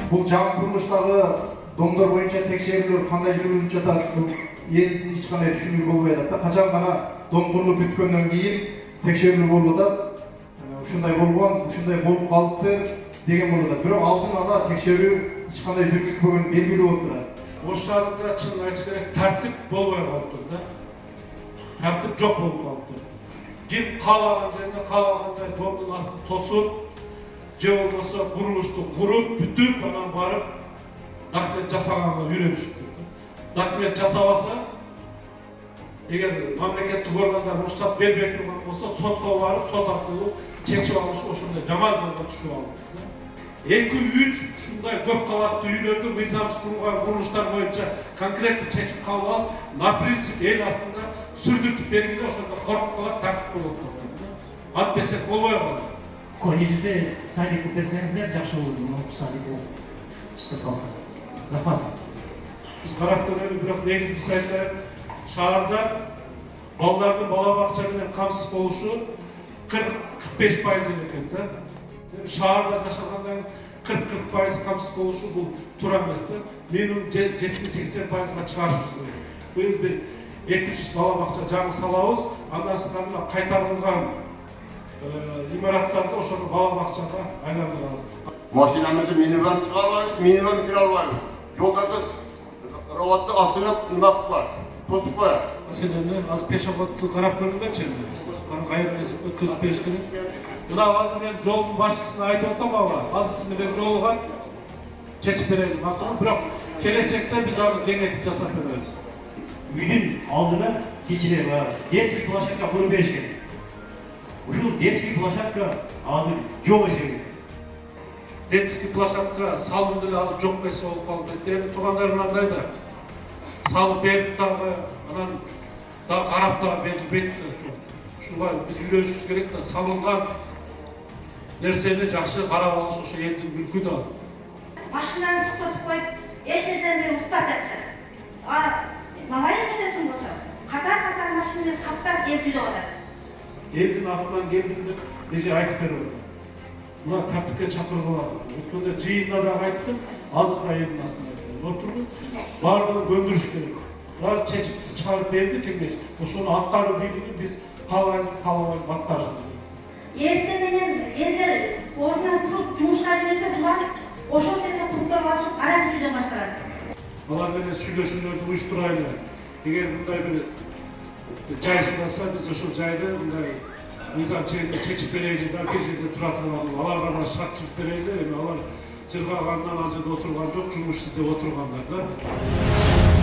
Бұл жаңа құрылыштағы домдар бойынша текшерулер қандай жүргізіліп жатады, ел ешқандай түсіну болмай жатады. Қашан ғана дом құрылып біткеннен кейін текшерулер болып жатады. Ушундай болгон, ушундай болуп калыпты деген болот. Бирок алдын ала текшерүү ешқандай жүргүзбөгөн белгилүү болуп турат. Ош шаарында чын айтыш керек, тартип болбой калыптыр да. Тартип жок болуп калыптыр. Ким каалаган жерде каалагандай домдун астын тосуп, же болбосо курулушту куруп, бүтүп, анан барып документ жасаганга үйрөнүшүптүр. Документ жасабаса, эгер мамлекеттик органдар уруксат бербей турган болсо, сотко барып, сот аркылуу чечип алыш, ошондой жаман жолго түшүп алабыз да. 2-3 ушундай көп кабаттуу үйлөрдү мыйзамсыз курулган курулуштар боюнча конкретно чечип кабыл алып, на принцип эл астында сүрдүртүп бергенде ошондо коркуп калат, тартип болот да. Антпесек болбой калат. Колледжде садик берсеңиздер жакшы болот, могу садик иштеп калса. Рахмат. Биз карап көрөлү, бирок негизги сайттар шаарда балдардын бала бакча менен камсыз болушу 40-45% экен да. Шаарда жашагандан 40-40% камсыз болушу бул туура эмес да. Менин 70-80%га чыгарып жүрөт. Быйыл бир 200 бала бакча жаңы салабыз, андан сыртында кайтарылган имараттарды ошону бала бакчага айландырабыз. Машинамызды минивэн чыга албайбыз, минивэн кире албайбыз. Жолдарды роватты астына нima кылып бар, тосуп коет. Маселени азыр пешеходду карап көргөнчү энди. Кайерге өткөзүп бериш керек. Мына азыр мен жолдун башчысына айтып атам ага. Азыр сиз менен жолуган чечип берели макул. Бирок келечекте биз аны кеңейтип жасап беребиз. Үйдүн алдына кичине детский площадка куруп бериш керек. Ушул детский площадка азыр жок эсеби. Детский площадка салынды эле азыр жок нерсе болуп калды. Эми туугандар мындай да. Салып берип дагы анан дагы карап дагы берилбейт. Ушуга биз үйлөнүшүбүз керек да. Салынган нерсени жакшы карап алыш ошо элдин мүлкү да. Машинаны токтотуп коюп, эч нерсени уктап жатышат. Малайын нерсесин болсо, катар машинаны каптап эл жүдө калат. Элдин атынан келдим деп эже айтып берип. Мына тартипке чакыргыла. Өткөндө жыйында да айттым, азыр да элдин астында отурду. Баардыгын көндүрүш керек. Азыр чечип чыгарып берди кеңеш. Ошону аткаруу бийлигин биз каалабайбыз аткарышыбыз. Элде менен элдер ордунан туруп жумушка кирсе, булар ошол жерде туруктап алышып, аракы жүзөн башталат. Алар менен сүйлөшүүлөрдү уюштурайлы. Эгер мындай бир жай сураса, биз ошол жайды мындай мыйзам чечип берели да, бир жерде тура турган. Аларга да шарт түзүп берели. Эми алар жыргагандан ал жерде отурган жок, жумуш издеп отургандар да.